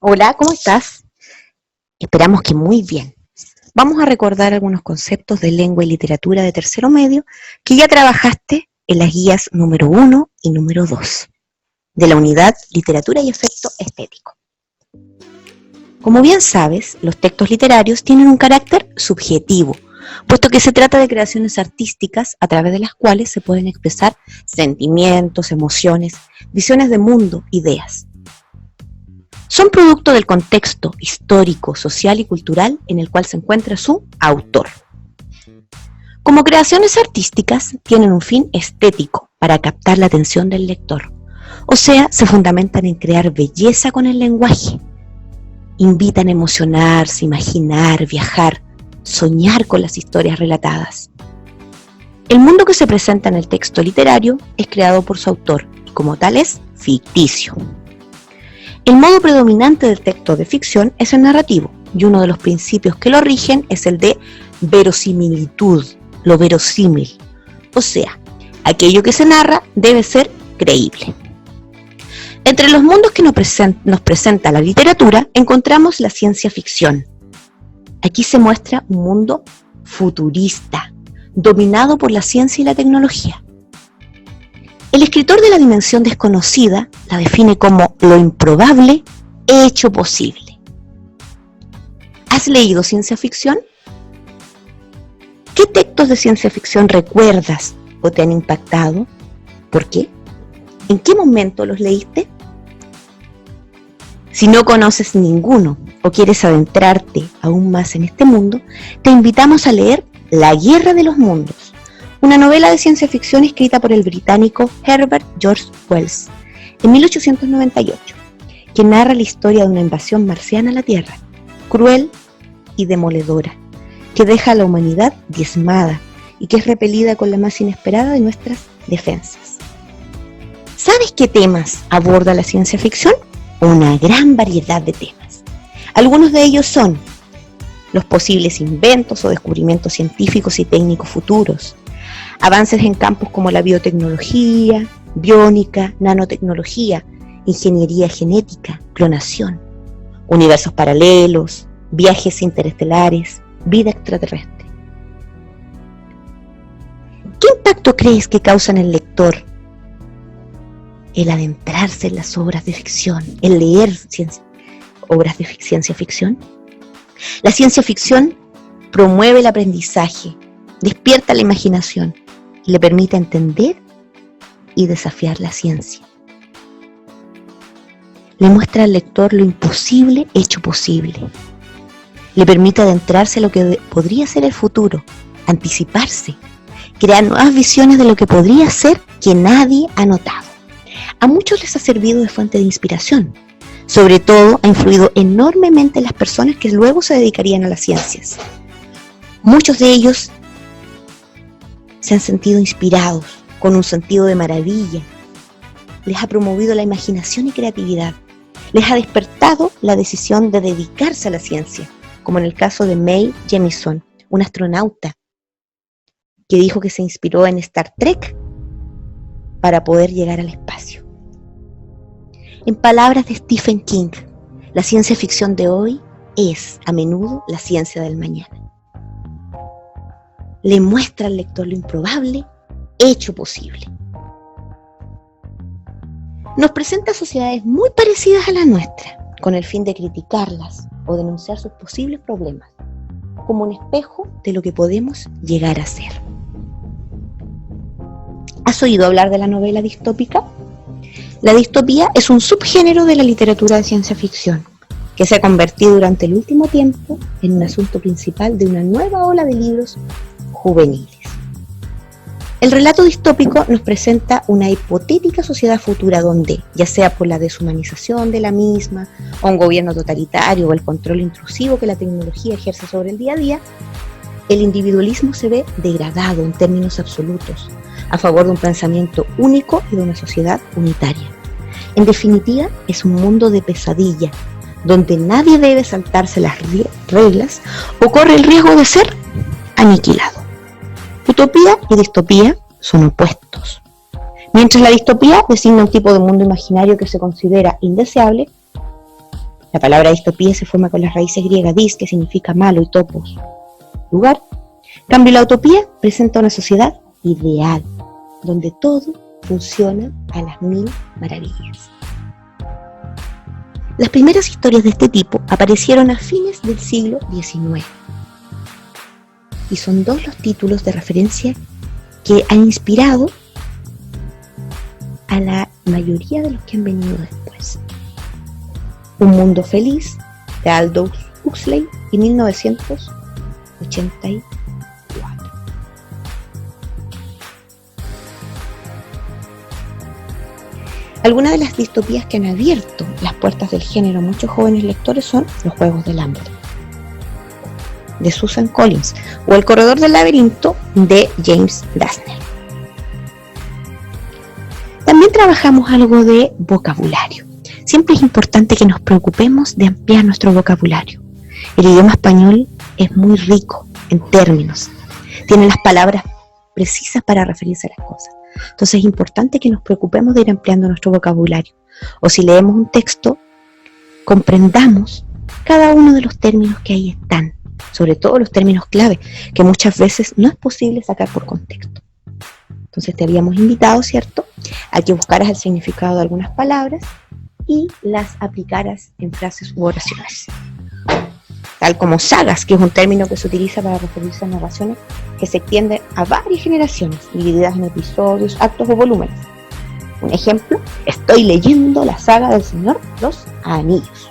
Hola, ¿cómo estás? Esperamos que muy bien. Vamos a recordar algunos conceptos de lengua y literatura de tercero medio que ya trabajaste en las guías número 1 y número 2 de la unidad Literatura y Efecto Estético. Como bien sabes, los textos literarios tienen un carácter subjetivo, puesto que se trata de creaciones artísticas a través de las cuales se pueden expresar sentimientos, emociones, visiones de mundo, ideas. Son producto del contexto histórico, social y cultural en el cual se encuentra su autor. Como creaciones artísticas, tienen un fin estético para captar la atención del lector, o sea, se fundamentan en crear belleza con el lenguaje. Invitan a emocionarse, imaginar, viajar, soñar con las historias relatadas. El mundo que se presenta en el texto literario es creado por su autor y como tal es ficticio. El modo predominante del texto de ficción es el narrativo, y uno de los principios que lo rigen es el de verosimilitud, lo verosímil, o sea, aquello que se narra debe ser creíble. Entre los mundos que nos presenta la literatura encontramos la ciencia ficción. Aquí se muestra un mundo futurista, dominado por la ciencia y la tecnología. El escritor de La dimensión desconocida la define como lo improbable hecho posible. ¿Has leído ciencia ficción? ¿Qué textos de ciencia ficción recuerdas o te han impactado? ¿Por qué? ¿En qué momento los leíste? Si no conoces ninguno o quieres adentrarte aún más en este mundo, te invitamos a leer La Guerra de los Mundos, una novela de ciencia ficción escrita por el británico Herbert George Wells en 1898, que narra la historia de una invasión marciana a la Tierra, cruel y demoledora, que deja a la humanidad diezmada y que es repelida con la más inesperada de nuestras defensas. ¿Sabes qué temas aborda la ciencia ficción? Una gran variedad de temas. Algunos de ellos son los posibles inventos o descubrimientos científicos y técnicos futuros, avances en campos como la biotecnología, biónica, nanotecnología, ingeniería genética, clonación, universos paralelos, viajes interestelares, vida extraterrestre. ¿Qué impacto crees que causa en el lector el adentrarse en las obras de ficción, el leer obras de ciencia ficción? La ciencia ficción promueve el aprendizaje, despierta la imaginación y le permite entender y desafiar la ciencia. Le muestra al lector lo imposible hecho posible. Le permite adentrarse a lo que podría ser el futuro, anticiparse, crear nuevas visiones de lo que podría ser que nadie ha notado. A muchos les ha servido de fuente de inspiración. Sobre todo, ha influido enormemente en las personas que luego se dedicarían a las ciencias. Muchos de ellos se han sentido inspirados, con un sentido de maravilla. Les ha promovido la imaginación y creatividad. Les ha despertado la decisión de dedicarse a la ciencia, como en el caso de Mae Jemison, una astronauta que dijo que se inspiró en Star Trek para poder llegar al espacio. En palabras de Stephen King, la ciencia ficción de hoy es, a menudo, la ciencia del mañana. Le muestra al lector lo improbable, hecho posible. Nos presenta sociedades muy parecidas a la nuestra, con el fin de criticarlas o denunciar sus posibles problemas, como un espejo de lo que podemos llegar a ser. ¿Has oído hablar de la novela distópica? La distopía es un subgénero de la literatura de ciencia ficción, que se ha convertido durante el último tiempo en un asunto principal de una nueva ola de libros juveniles. El relato distópico nos presenta una hipotética sociedad futura donde, ya sea por la deshumanización de la misma, o un gobierno totalitario o el control intrusivo que la tecnología ejerce sobre el día a día, el individualismo se ve degradado en términos absolutos, a favor de un pensamiento único y de una sociedad unitaria. En definitiva, es un mundo de pesadilla, donde nadie debe saltarse las reglas o corre el riesgo de ser aniquilado. Utopía y distopía son opuestos. Mientras la distopía designa un tipo de mundo imaginario que se considera indeseable, La palabra distopía se forma con las raíces griegas dis, que significa malo, y topos, lugar. En cambio, la utopía presenta una sociedad ideal, donde todo funciona a las mil maravillas. Las primeras historias de este tipo aparecieron a fines del siglo XIX y son dos los títulos de referencia que han inspirado a la mayoría de los que han venido después. Un mundo feliz, de Aldous Huxley, y 1984. Algunas de las distopías que han abierto las puertas del género a muchos jóvenes lectores son Los Juegos del Hambre, de Susan Collins, o El Corredor del Laberinto, de James Dashner. También trabajamos algo de vocabulario. Siempre es importante que nos preocupemos de ampliar nuestro vocabulario. El idioma español es muy rico en términos. Tiene las palabras precisas para referirse a las cosas. Entonces es importante que nos preocupemos de ir ampliando nuestro vocabulario. O si leemos un texto, comprendamos cada uno de los términos que ahí están. Sobre todo los términos clave, que muchas veces no es posible sacar por contexto. Entonces te habíamos invitado, ¿cierto?, a que buscaras el significado de algunas palabras y las aplicaras en frases u oraciones. Tal como sagas, que es un término que se utiliza para referirse a narraciones que se extienden a varias generaciones, divididas en episodios, actos o volúmenes. Un ejemplo: estoy leyendo la saga del Señor Los Anillos.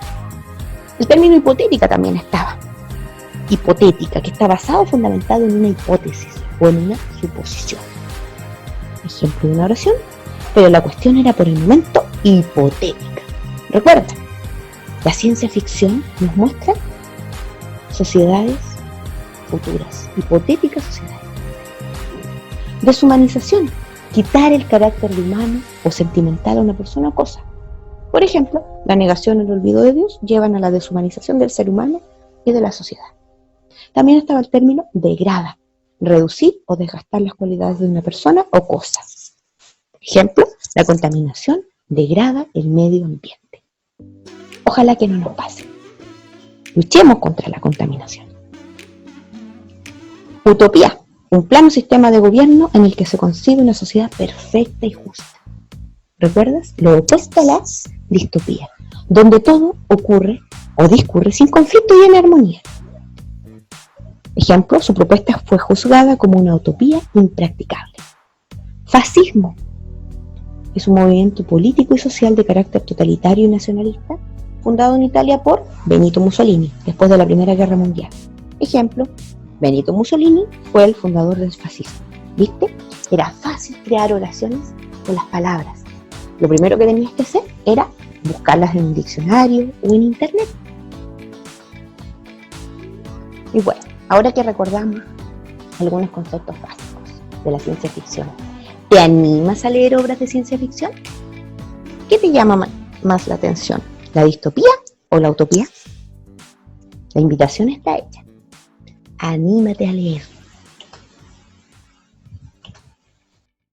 El término hipotética también estaba. Hipotética, que está basado, fundamentado en una hipótesis o en una suposición. Ejemplo de una oración, pero la cuestión era por el momento hipotética. Recuerda, la ciencia ficción nos muestra sociedades futuras, hipotéticas sociedades. Deshumanización, quitar el carácter de humano o sentimental a una persona o cosa. Por ejemplo, la negación o el olvido de Dios llevan a la deshumanización del ser humano y de la sociedad. También estaba el término degrada, reducir o desgastar las cualidades de una persona o cosa. Ejemplo, la contaminación degrada el medio ambiente. Ojalá que no nos pase. Luchemos contra la contaminación. Utopía, un plano sistema de gobierno en el que se concibe una sociedad perfecta y justa. ¿Recuerdas? Lo opuesto a la distopía, donde todo ocurre o discurre sin conflicto y en armonía. Ejemplo, su propuesta fue juzgada como una utopía impracticable. Fascismo es un movimiento político y social de carácter totalitario y nacionalista, fundado en Italia por Benito Mussolini, después de la Primera Guerra Mundial. Ejemplo, Benito Mussolini fue el fundador del fascismo. ¿Viste? Era fácil crear oraciones con las palabras. Lo primero que tenías que hacer era buscarlas en un diccionario o en internet. Y bueno, ahora que recordamos algunos conceptos básicos de la ciencia ficción, ¿te animas a leer obras de ciencia ficción? ¿Qué te llama más la atención? ¿La distopía o la utopía? La invitación está hecha. Anímate a leer.